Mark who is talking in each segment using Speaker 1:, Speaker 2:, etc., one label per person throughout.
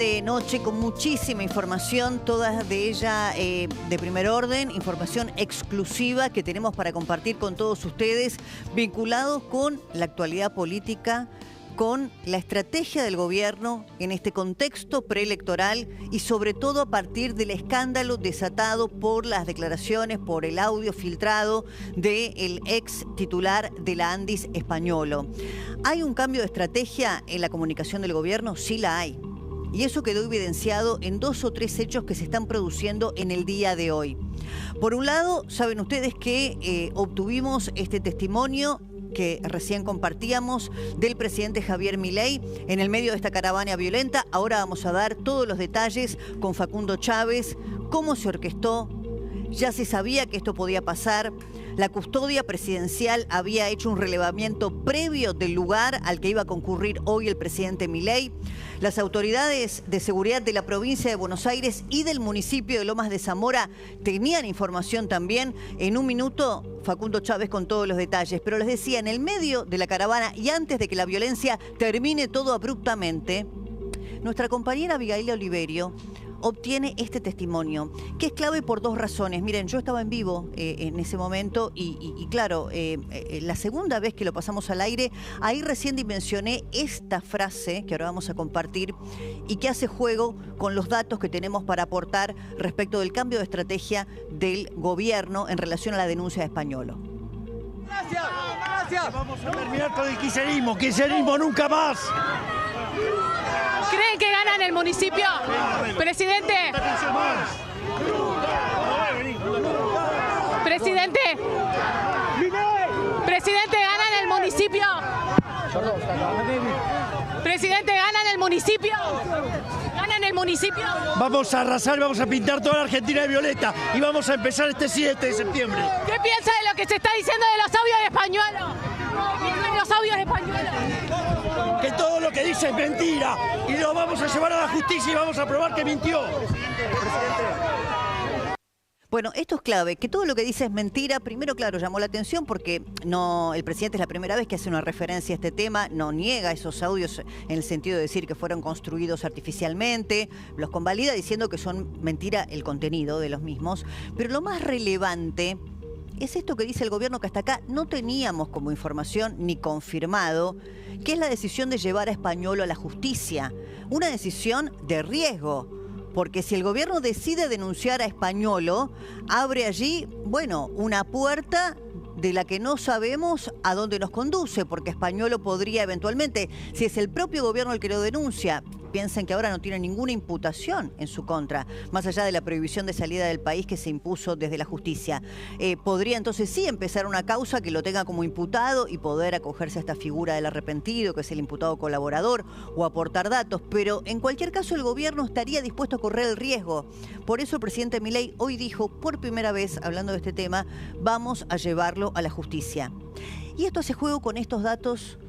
Speaker 1: De noche con muchísima información, toda de ella de primer orden, información exclusiva que tenemos para compartir con todos ustedes, vinculados con la actualidad política, con la estrategia del gobierno en este contexto preelectoral y sobre todo a partir del escándalo desatado por las declaraciones, por el audio filtrado del ex titular de la Andis Españolo. ¿Hay un cambio de estrategia en la comunicación del gobierno? Sí la hay. Y eso quedó evidenciado en 2 o 3 hechos que se están produciendo en el día de hoy. Por un lado, saben ustedes que obtuvimos este testimonio que recién compartíamos del presidente Javier Milei en el medio de esta caravana violenta. Ahora vamos a dar todos los detalles con Facundo Chávez, cómo se orquestó. Ya se sabía que esto podía pasar. La custodia presidencial había hecho un relevamiento previo del lugar al que iba a concurrir hoy el presidente Milei. Las autoridades de seguridad de la provincia de Buenos Aires y del municipio de Lomas de Zamora tenían información también. En un minuto, Facundo Chávez con todos los detalles. Pero les decía, en el medio de la caravana y antes de que la violencia termine todo abruptamente, nuestra compañera Abigail Oliverio obtiene este testimonio, que es clave por 2 razones. Miren, yo estaba en vivo en ese momento y claro, la segunda vez que lo pasamos al aire, ahí recién dimensioné esta frase que ahora vamos a compartir y que hace juego con los datos que tenemos para aportar respecto del cambio de estrategia del gobierno en relación a la denuncia de Españolo.
Speaker 2: Gracias, gracias. Vamos a terminar con el kirchnerismo, kirchnerismo nunca más.
Speaker 3: ¿Creen que ganan el municipio? Presidente. Presidente. Presidente, ¿ganan el municipio? Presidente, ¿ganan el municipio? ¿Ganan el municipio?
Speaker 2: Vamos a arrasar, vamos a pintar toda la Argentina de violeta y vamos a empezar este 7 de septiembre.
Speaker 3: ¿Qué piensa de lo que se está diciendo de los audios de Españolo? ¿Qué piensa de los audios de Españolo?
Speaker 2: Que todo lo que dice es mentira y lo vamos a llevar a la justicia y vamos a probar que mintió.
Speaker 1: Bueno, esto es clave, que todo lo que dice es mentira. Primero, claro, llamó la atención porque el presidente es la primera vez que hace una referencia a este tema, no niega esos audios en el sentido de decir que fueron construidos artificialmente, los convalida diciendo que son mentira el contenido de los mismos, pero lo más relevante es esto que dice el gobierno, que hasta acá no teníamos como información ni confirmado, que es la decisión de llevar a Españolo a la justicia. Una decisión de riesgo, porque si el gobierno decide denunciar a Españolo, abre allí, bueno, una puerta de la que no sabemos a dónde nos conduce, porque Españolo podría eventualmente, si es el propio gobierno el que lo denuncia, piensen que ahora no tiene ninguna imputación en su contra, más allá de la prohibición de salida del país que se impuso desde la justicia. Podría entonces sí empezar una causa que lo tenga como imputado y poder acogerse a esta figura del arrepentido, que es el imputado colaborador, o aportar datos, pero en cualquier caso el gobierno estaría dispuesto a correr el riesgo. Por eso el presidente Milei hoy dijo, por primera vez, hablando de este tema, vamos a llevarlo a la justicia. Y esto hace juego con estos datos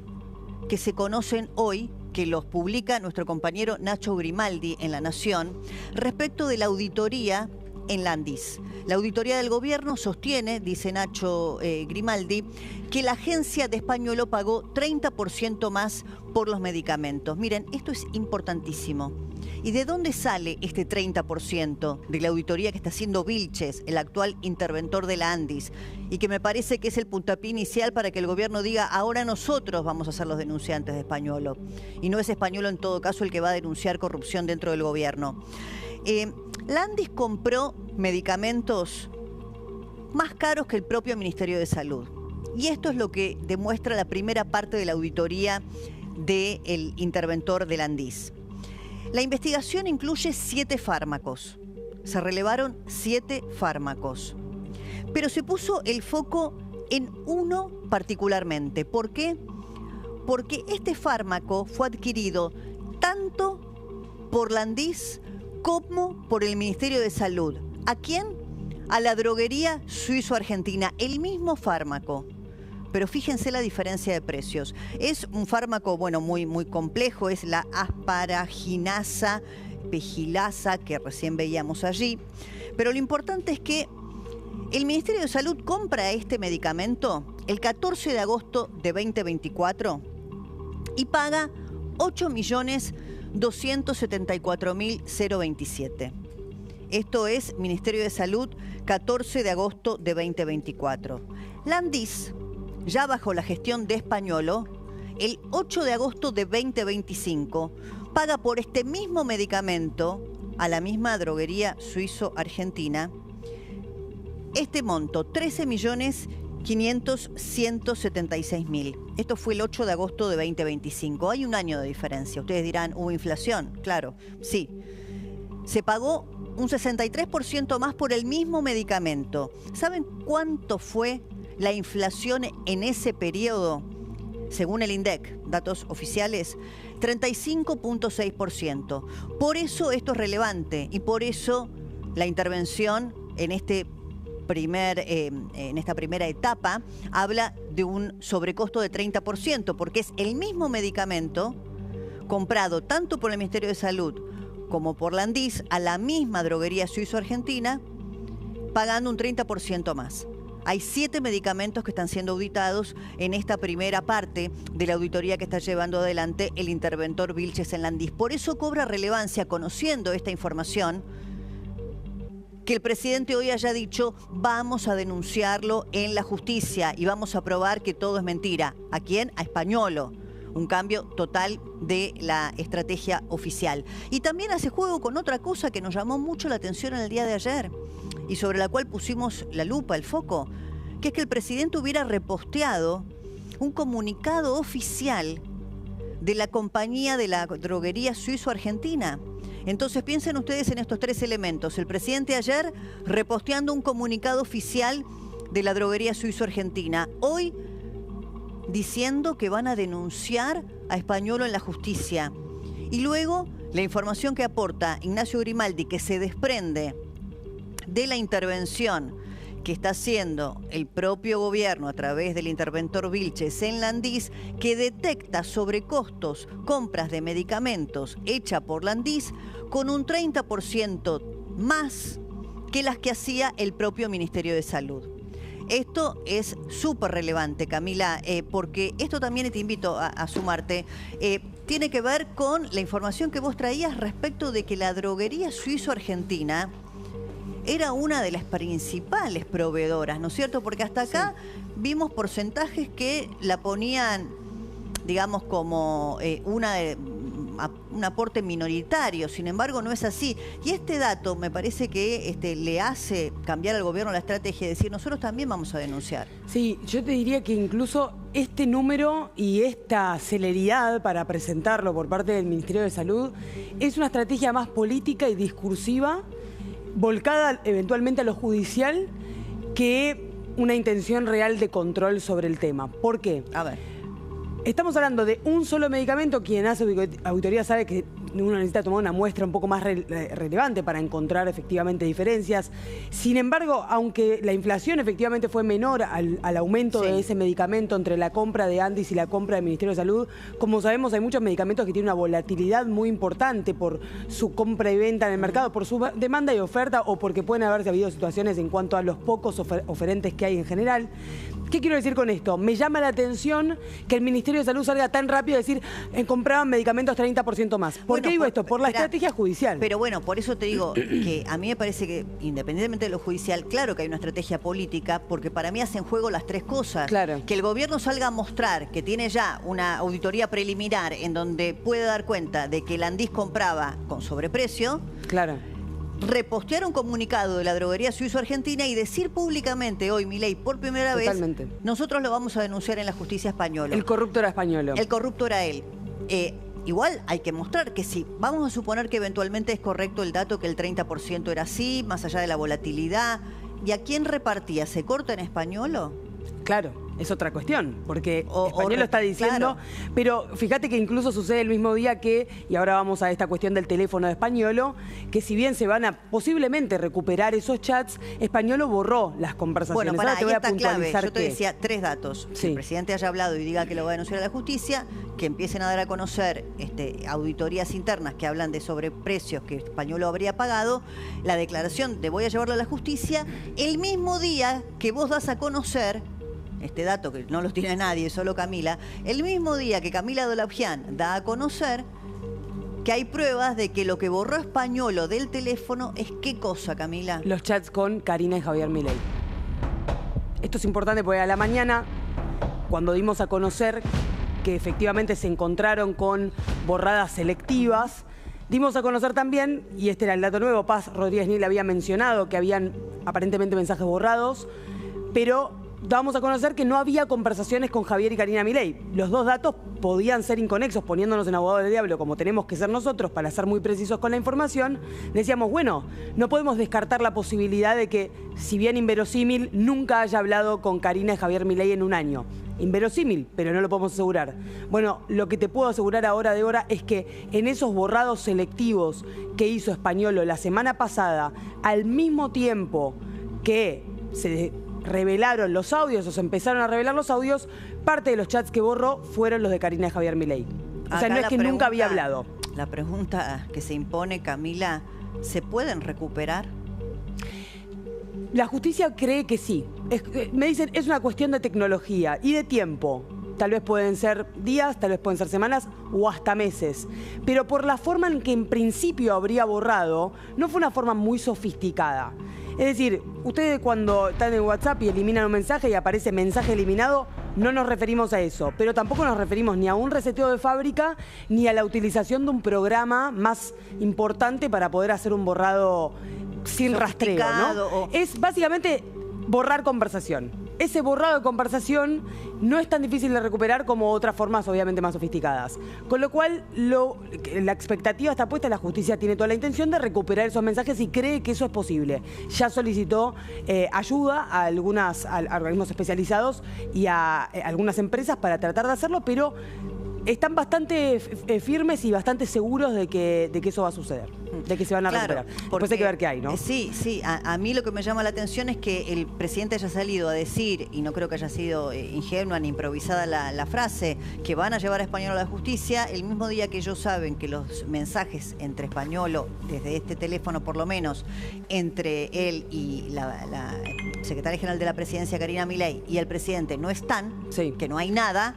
Speaker 1: que se conocen hoy, que los publica nuestro compañero Nacho Grimaldi en La Nación, respecto de la auditoría en la Andis. La auditoría del gobierno sostiene, dice Nacho Grimaldi, que la agencia de Españolo pagó 30% más por los medicamentos. Miren, esto es importantísimo. ¿Y de dónde sale este 30% de la auditoría que está haciendo Vilches, el actual interventor de la Andis? Y que me parece que es el puntapié inicial para que el gobierno diga, ahora nosotros vamos a ser los denunciantes de Españolo. Y no es Españolo en todo caso el que va a denunciar corrupción dentro del gobierno. La Andis compró medicamentos más caros que el propio Ministerio de Salud. Y esto es lo que demuestra la primera parte de la auditoría del interventor de la Andis. La investigación incluye 7 fármacos. Se relevaron 7 fármacos. Pero se puso el foco en uno particularmente. ¿Por qué? Porque este fármaco fue adquirido tanto por la Andis como por el Ministerio de Salud. ¿A quién? A la droguería suizo-argentina. El mismo fármaco. Pero fíjense la diferencia de precios. Es un fármaco, bueno, muy complejo, es la asparaginasa pegilasa que recién veíamos allí. Pero lo importante es que el Ministerio de Salud compra este medicamento el 14 de agosto de 2024 y paga 8.200.000 274.027. Esto es Ministerio de Salud, 14 de agosto de 2024. Landis, ya bajo la gestión de Españolo, el 8 de agosto de 2025, paga por este mismo medicamento a la misma droguería suizo-argentina este monto, 13.500.176.000. Esto fue el 8 de agosto de 2025. Hay un año de diferencia. Ustedes dirán, ¿hubo inflación? Claro, sí. Se pagó un 63% más por el mismo medicamento. ¿Saben cuánto fue la inflación en ese periodo? Según el INDEC, datos oficiales, 35.6%. Por eso esto es relevante y por eso la intervención en esta primera etapa habla de un sobrecosto de 30%, porque es el mismo medicamento comprado tanto por el Ministerio de Salud como por Landis a la misma droguería suizo-argentina, pagando un 30% más. Hay 7 medicamentos que están siendo auditados en esta primera parte de la auditoría que está llevando adelante el interventor Vilches en Landis. Por eso cobra relevancia, conociendo esta información, que el presidente hoy haya dicho, vamos a denunciarlo en la justicia y vamos a probar que todo es mentira. ¿A quién? A Españolo. Un cambio total de la estrategia oficial. Y también hace juego con otra cosa que nos llamó mucho la atención en el día de ayer y sobre la cual pusimos la lupa, el foco, que es que el presidente hubiera reposteado un comunicado oficial de la compañía de la droguería suizo-argentina. Entonces piensen ustedes en estos 3 elementos. El presidente ayer reposteando un comunicado oficial de la droguería suizo-argentina. Hoy diciendo que van a denunciar a Españolo en la justicia. Y luego la información que aporta Ignacio Grimaldi, que se desprende de la intervención que está haciendo el propio gobierno a través del interventor Vilches en Landis, que detecta sobrecostos, compras de medicamentos hecha por Landis con un 30% más que las que hacía el propio Ministerio de Salud. Esto es súper relevante, Camila, porque esto también, te invito a sumarte, tiene que ver con la información que vos traías respecto de que la droguería suizo-argentina era una de las principales proveedoras, ¿no es cierto? Porque hasta acá vimos porcentajes que la ponían, digamos, como un aporte minoritario. Sin embargo, no es así. Y este dato me parece que le hace cambiar al gobierno la estrategia y decir, nosotros también vamos a denunciar.
Speaker 4: Sí, yo te diría que incluso este número y esta celeridad para presentarlo por parte del Ministerio de Salud es una estrategia más política y discursiva, volcada eventualmente a lo judicial, que una intención real de control sobre el tema. ¿Por qué?
Speaker 1: A ver.
Speaker 4: Estamos hablando de un solo medicamento. Quien hace auditoría sabe que uno necesita tomar una muestra un poco más relevante para encontrar efectivamente diferencias. Sin embargo, aunque la inflación efectivamente fue menor al aumento de ese medicamento entre la compra de Landis y la compra del Ministerio de Salud, como sabemos hay muchos medicamentos que tienen una volatilidad muy importante por su compra y venta en el mercado, por su demanda y oferta, o porque pueden haberse habido situaciones en cuanto a los pocos oferentes que hay en general. ¿Qué quiero decir con esto? Me llama la atención que el Ministerio de Salud salga tan rápido a decir compraban medicamentos 30% más. ¿Por qué digo esto? Por la estrategia judicial.
Speaker 1: Pero bueno, por eso te digo que a mí me parece que, independientemente de lo judicial, claro que hay una estrategia política, porque para mí hacen juego las 3 cosas.
Speaker 4: Claro.
Speaker 1: Que el gobierno salga a mostrar que tiene ya una auditoría preliminar en donde puede dar cuenta de que Landis compraba con sobreprecio.
Speaker 4: Claro.
Speaker 1: Repostear un comunicado de la droguería suizo-argentina y decir públicamente hoy, Milei, por primera vez, nosotros lo vamos a denunciar en la justicia española.
Speaker 4: El corrupto era Españolo.
Speaker 1: El corrupto era él. Igual hay que mostrar que sí. Vamos a suponer que eventualmente es correcto el dato que el 30% era así, más allá de la volatilidad. ¿Y a quién repartía? ¿Se corta en Españolo?
Speaker 4: Claro, es otra cuestión, porque Españolo está diciendo, claro. Pero fíjate que incluso sucede el mismo día que, y ahora vamos a esta cuestión del teléfono de Españolo, que si bien se van a posiblemente recuperar esos chats, Españolo borró las conversaciones.
Speaker 1: Bueno,
Speaker 4: ahora te voy a puntualizar
Speaker 1: clave. Yo te decía 3 datos.
Speaker 4: Sí.
Speaker 1: Que el presidente haya hablado y diga que lo va a denunciar a la justicia, que empiecen a dar a conocer auditorías internas que hablan de sobreprecios que Españolo habría pagado, la declaración de voy a llevarlo a la justicia, el mismo día que vos das a conocer este dato que no lo tiene nadie, solo Camila, el mismo día que Camila Dolapjian da a conocer que hay pruebas de que lo que borró Españolo del teléfono es ¿qué cosa, Camila?
Speaker 4: Los chats con Karina y Javier Milei. Esto es importante porque a la mañana, cuando dimos a conocer que efectivamente se encontraron con borradas selectivas, dimos a conocer también, y este era el dato nuevo, Paz Rodríguez Nil había mencionado que habían aparentemente mensajes borrados, pero damos a conocer que no había conversaciones con Javier y Karina Milei. Los dos datos podían ser inconexos, poniéndonos en abogado del diablo, como tenemos que ser nosotros para ser muy precisos con la información. Decíamos, bueno, no podemos descartar la posibilidad de que, si bien inverosímil, nunca haya hablado con Karina y Javier Milei en un año. Inverosímil, pero no lo podemos asegurar. Bueno, lo que te puedo asegurar ahora de hora es que en esos borrados selectivos que hizo Españolo la semana pasada, al mismo tiempo que se revelaron los audios o se empezaron a revelar los audios, parte de los chats que borró fueron los de Karina y Javier Milei. O sea, no es que nunca había hablado.
Speaker 1: La pregunta que se impone, Camila, ¿se pueden recuperar?
Speaker 4: La justicia cree que sí. Me dicen, es una cuestión de tecnología y de tiempo. Tal vez pueden ser días, tal vez pueden ser semanas o hasta meses. Pero por la forma en que en principio habría borrado, no fue una forma muy sofisticada. Es decir, ustedes cuando están en WhatsApp y eliminan un mensaje y aparece mensaje eliminado, no nos referimos a eso, pero tampoco nos referimos ni a un reseteo de fábrica ni a la utilización de un programa más importante para poder hacer un borrado sin rastreo, ¿no? Es básicamente borrar conversación. Ese borrado de conversación no es tan difícil de recuperar como otras formas obviamente más sofisticadas. Con lo cual, la expectativa está puesta, la justicia tiene toda la intención de recuperar esos mensajes y cree que eso es posible. Ya solicitó ayuda a organismos especializados y a algunas empresas para tratar de hacerlo, pero están bastante firmes y bastante seguros de que eso va a suceder, de que se van a recuperar. Después hay que ver qué hay, ¿no?
Speaker 1: Sí. A mí lo que me llama la atención es que el presidente haya salido a decir, y no creo que haya sido ingenua ni improvisada la frase, que van a llevar a Españolo a la justicia, el mismo día que ellos saben que los mensajes entre Españolo, desde este teléfono por lo menos, entre él y la secretaria general de la presidencia, Karina Milei, y el presidente no están, que no hay nada.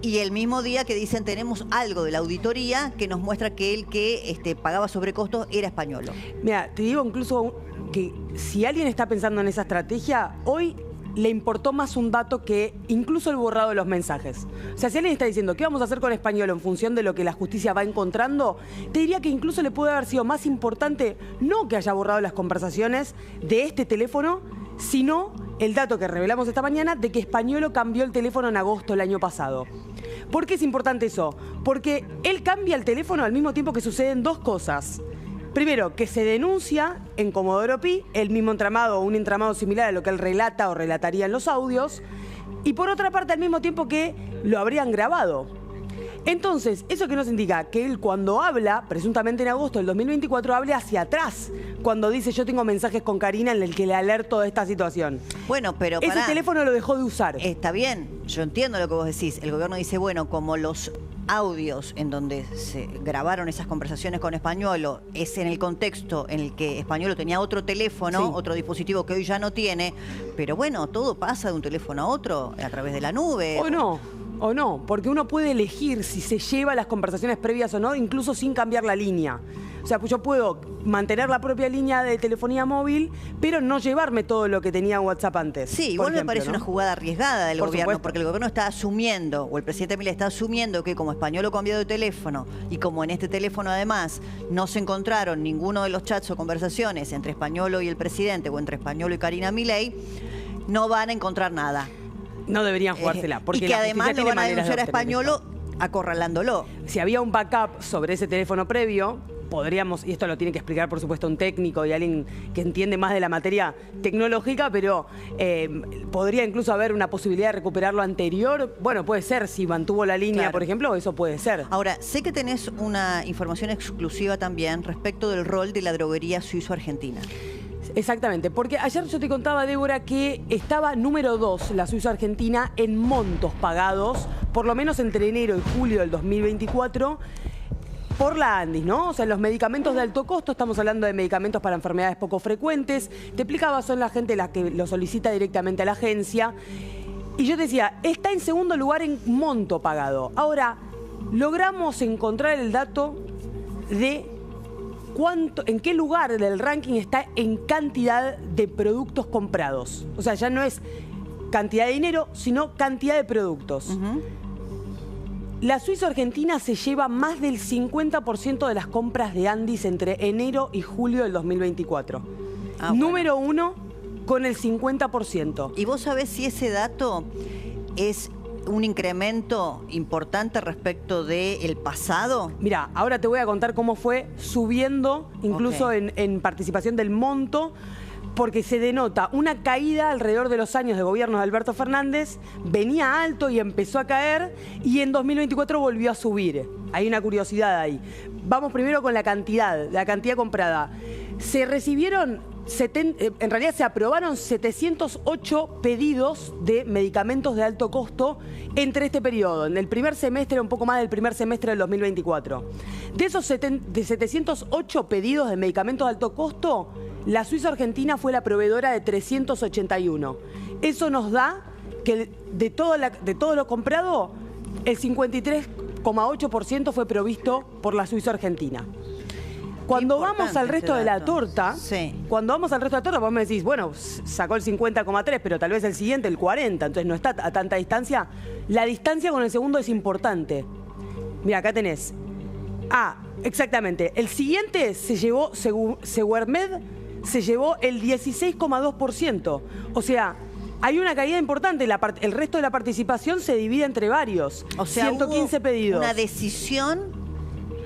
Speaker 1: Y el mismo día que dicen tenemos algo de la auditoría que nos muestra que el que pagaba sobrecostos era Españolo.
Speaker 4: Mira, te digo incluso que si alguien está pensando en esa estrategia, hoy le importó más un dato que incluso el borrado de los mensajes. O sea, si alguien está diciendo qué vamos a hacer con Españolo en función de lo que la justicia va encontrando, te diría que incluso le puede haber sido más importante no que haya borrado las conversaciones de este teléfono, sino el dato que revelamos esta mañana de que Españolo cambió el teléfono en agosto del año pasado. ¿Por qué es importante eso? Porque él cambia el teléfono al mismo tiempo que suceden dos cosas. Primero, que se denuncia en Comodoro Pi el mismo entramado o un entramado similar a lo que él relata o relataría en los audios. Y por otra parte, al mismo tiempo que lo habrían grabado. Entonces, ¿eso qué nos indica? Que él cuando habla, presuntamente en agosto del 2024, hable hacia atrás, cuando dice yo tengo mensajes con Karina en el que le alerto de esta situación.
Speaker 1: Bueno, pero
Speaker 4: ese teléfono lo dejó de usar.
Speaker 1: Está bien, yo entiendo lo que vos decís. El gobierno dice, bueno, como los audios en donde se grabaron esas conversaciones con Españolo es en el contexto en el que Españolo tenía otro teléfono, otro dispositivo que hoy ya no tiene, pero bueno, todo pasa de un teléfono a otro a través de la nube.
Speaker 4: O no, porque uno puede elegir si se lleva las conversaciones previas o no, incluso sin cambiar la línea. O sea, pues yo puedo mantener la propia línea de telefonía móvil, pero no llevarme todo lo que tenía en WhatsApp antes.
Speaker 1: Sí, igual me parece una jugada arriesgada del gobierno, porque el gobierno está asumiendo, o el presidente Milei está asumiendo que como Españolo cambió de teléfono, y como en este teléfono además no se encontraron ninguno de los chats o conversaciones entre Españolo y el presidente, o entre Españolo y Karina Milei, no van a encontrar nada.
Speaker 4: No deberían jugársela, porque
Speaker 1: y que además lo van a denunciar a Españolo acorralándolo.
Speaker 4: Si había un backup sobre ese teléfono previo, podríamos, y esto lo tiene que explicar por supuesto un técnico y alguien que entiende más de la materia tecnológica, pero podría incluso haber una posibilidad de recuperar lo anterior. Bueno, puede ser, si mantuvo la línea, por ejemplo, eso puede ser.
Speaker 1: Ahora, sé que tenés una información exclusiva también respecto del rol de la droguería suizo-argentina.
Speaker 4: Exactamente, porque ayer yo te contaba, Débora, que estaba número 2 la Suizo-Argentina en montos pagados, por lo menos entre enero y julio del 2024, por la ANDIS, ¿no? O sea, los medicamentos de alto costo, estamos hablando de medicamentos para enfermedades poco frecuentes. Te explicaba, son la gente la que lo solicita directamente a la agencia. Y yo te decía, está en segundo lugar en monto pagado. Ahora, logramos encontrar el dato de en qué lugar del ranking está en cantidad de productos comprados. O sea, ya no es cantidad de dinero, sino cantidad de productos. La suizo-argentina se lleva más del 50% de las compras de Andes entre enero y julio del 2024. Número 1 con el 50%.
Speaker 1: ¿Y vos sabés si ese dato es un incremento importante respecto del pasado?
Speaker 4: Mira, ahora te voy a contar cómo fue subiendo, incluso en participación del monto, porque se denota una caída alrededor de los años de gobierno de Alberto Fernández, venía alto y empezó a caer, y en 2024 volvió a subir. Hay una curiosidad ahí. Vamos primero con la cantidad comprada. Se recibieron, en realidad se aprobaron 708 pedidos de medicamentos de alto costo entre este periodo, en el primer semestre, un poco más del primer semestre del 2024. De esos de 708 pedidos de medicamentos de alto costo, la suizo-argentina fue la proveedora de 381. Eso nos da que de todo lo comprado, el 53,8% fue provisto por la suizo-argentina. Cuando vamos al resto de la torta, vos me decís, bueno, sacó el 50,3, pero tal vez el siguiente el 40, entonces no está a tanta distancia. La distancia con el segundo es importante. Mira, acá tenés. Exactamente. El siguiente se llevó, Seguermed, se llevó el 16,2%. O sea, hay una caída importante. El resto de la participación se divide entre varios.
Speaker 1: O sea,
Speaker 4: 115 pedidos.
Speaker 1: Una decisión,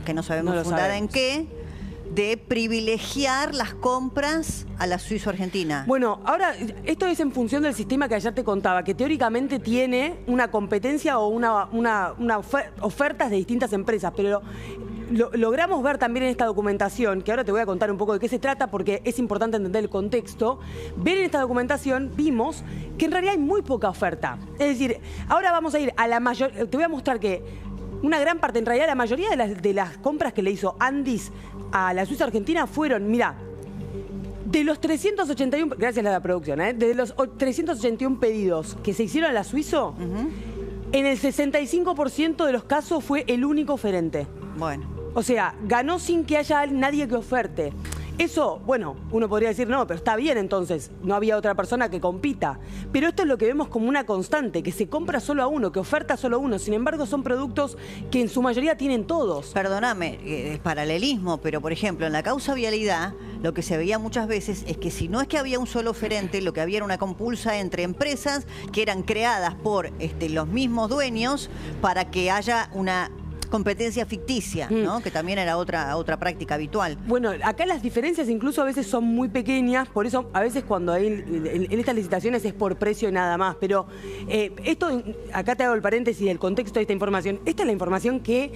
Speaker 1: que no sabemos fundada en qué, de privilegiar las compras a la suizo-argentina.
Speaker 4: Bueno, ahora, esto es en función del sistema que ayer te contaba, que teóricamente tiene una competencia o ofertas de distintas empresas, pero logramos ver también en esta documentación, que ahora te voy a contar un poco de qué se trata porque es importante entender el contexto. Ver en esta documentación vimos que en realidad hay muy poca oferta. Es decir, ahora vamos a ir a la mayor. Te voy a mostrar que una gran parte, en realidad la mayoría de las compras que le hizo Andes a la suizo-argentina fueron, mira, de los 381, gracias a la producción, de los 381 pedidos que se hicieron a la suizo, en el 65% de los casos fue el único oferente.
Speaker 1: Bueno.
Speaker 4: O sea, ganó sin que haya nadie que oferte. Eso, bueno, uno podría decir, no, pero está bien entonces, no había otra persona que compita. Pero esto es lo que vemos como una constante, que se compra solo a uno, que oferta solo a uno. Sin embargo, son productos que en su mayoría tienen todos.
Speaker 1: Perdóname, es paralelismo, pero por ejemplo, en la causa vialidad, lo que se veía muchas veces es que si no es que había un solo oferente, lo que había era una compulsa entre empresas que eran creadas por los mismos dueños para que haya una competencia ficticia, ¿no? Que también era otra práctica habitual.
Speaker 4: Bueno, acá las diferencias incluso a veces son muy pequeñas, por eso a veces cuando hay en estas licitaciones es por precio y nada más, pero esto, acá te hago el paréntesis del contexto de esta información. Esta es la información que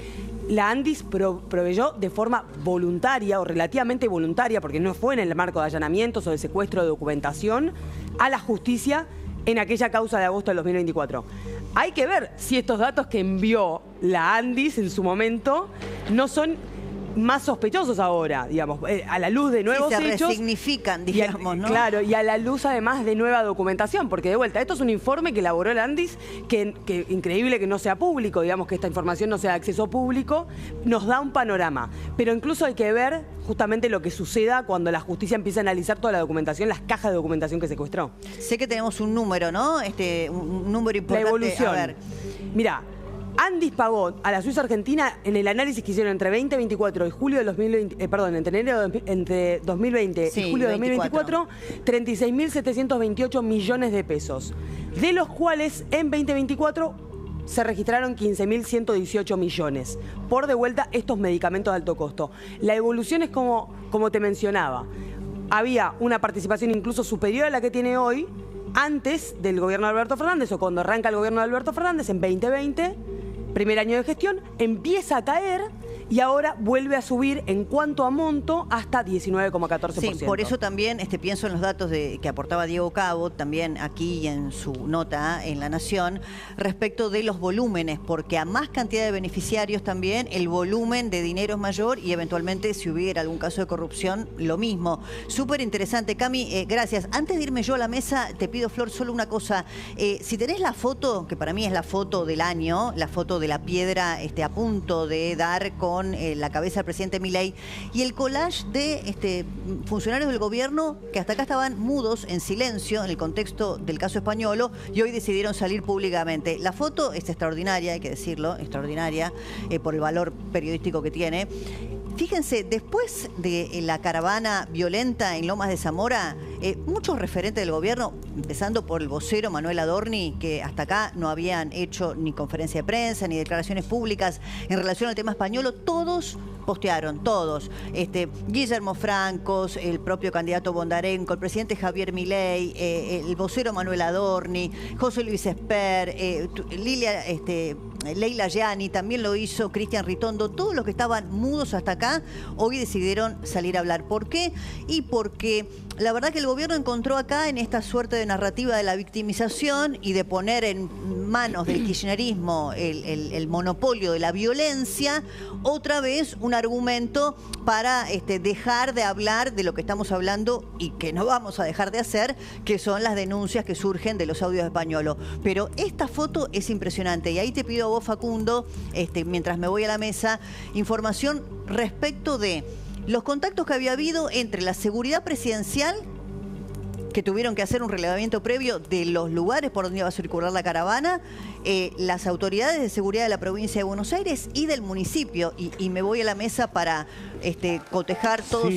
Speaker 4: la Andes proveyó de forma voluntaria o relativamente voluntaria, porque no fue en el marco de allanamientos o de secuestro de documentación, a la justicia en aquella causa de agosto del 2024. Hay que ver si estos datos que envió la Andes en su momento no son más sospechosos ahora, digamos, a la luz de nuevos hechos.
Speaker 1: Se resignifican, digamos, ¿no?
Speaker 4: Claro, y a la luz además de nueva documentación, porque de vuelta, esto es un informe que elaboró la Andes, que increíble que no sea público, digamos, que esta información no sea de acceso público, nos da un panorama. Pero incluso hay que ver justamente lo que suceda cuando la justicia empieza a analizar toda la documentación, las cajas de documentación que secuestró.
Speaker 1: Sé que tenemos un número, ¿no? Un número importante.
Speaker 4: La evolución.
Speaker 1: A ver.
Speaker 4: Mirá, Andes pagó a la suizo-argentina en el análisis que hicieron entre 2024 y julio de 2020, entre 2020 y julio de 2024, 36.728 millones de pesos, de los cuales en 2024 se registraron 15.118 millones por de vuelta estos medicamentos de alto costo. La evolución es como te mencionaba. Había una participación incluso superior a la que tiene hoy, antes del gobierno de Alberto Fernández o cuando arranca el gobierno de Alberto Fernández en 2020, primer año de gestión, empieza a caer y ahora vuelve a subir en cuanto a monto hasta 19,14%.
Speaker 1: Sí, por eso también pienso en los datos que aportaba Diego Cabo, también aquí en su nota en La Nación, respecto de los volúmenes, porque a más cantidad de beneficiarios también el volumen de dinero es mayor y eventualmente si hubiera algún caso de corrupción, lo mismo. Súper interesante, Cami, gracias. Antes de irme yo a la mesa, te pido, Flor, solo una cosa. Si tenés la foto, que para mí es la foto del año, la foto de la piedra a punto de dar con con la cabeza del presidente Milei y el collage de funcionarios del gobierno que hasta acá estaban mudos, en silencio, en el contexto del caso Españolo, y hoy decidieron salir públicamente. La foto es extraordinaria, hay que decirlo, extraordinaria, por el valor periodístico que tiene. Fíjense, después de la caravana violenta en Lomas de Zamora, muchos referentes del gobierno, empezando por el vocero Manuel Adorni, que hasta acá no habían hecho ni conferencia de prensa ni declaraciones públicas en relación al tema Españolo, todos postearon, todos. Guillermo Francos, el propio candidato Bondarenko, el presidente Javier Milei, el vocero Manuel Adorni, José Luis Esper, Leila Gianni, también lo hizo Cristian Ritondo, todos los que estaban mudos hasta acá, hoy decidieron salir a hablar. ¿Por qué? Y porque la verdad que el gobierno encontró acá, en esta suerte de narrativa de la victimización y de poner en manos del kirchnerismo el monopolio de la violencia, otra vez un argumento para dejar de hablar de lo que estamos hablando y que no vamos a dejar de hacer, que son las denuncias que surgen de los audios de Españolo. Pero esta foto es impresionante y ahí te pido a vos, Facundo, mientras me voy a la mesa, información respecto de los contactos que había habido entre la seguridad presidencial, que tuvieron que hacer un relevamiento previo de los lugares por donde iba a circular la caravana, las autoridades de seguridad de la provincia de Buenos Aires y del municipio. Y me voy a la mesa para cotejar todos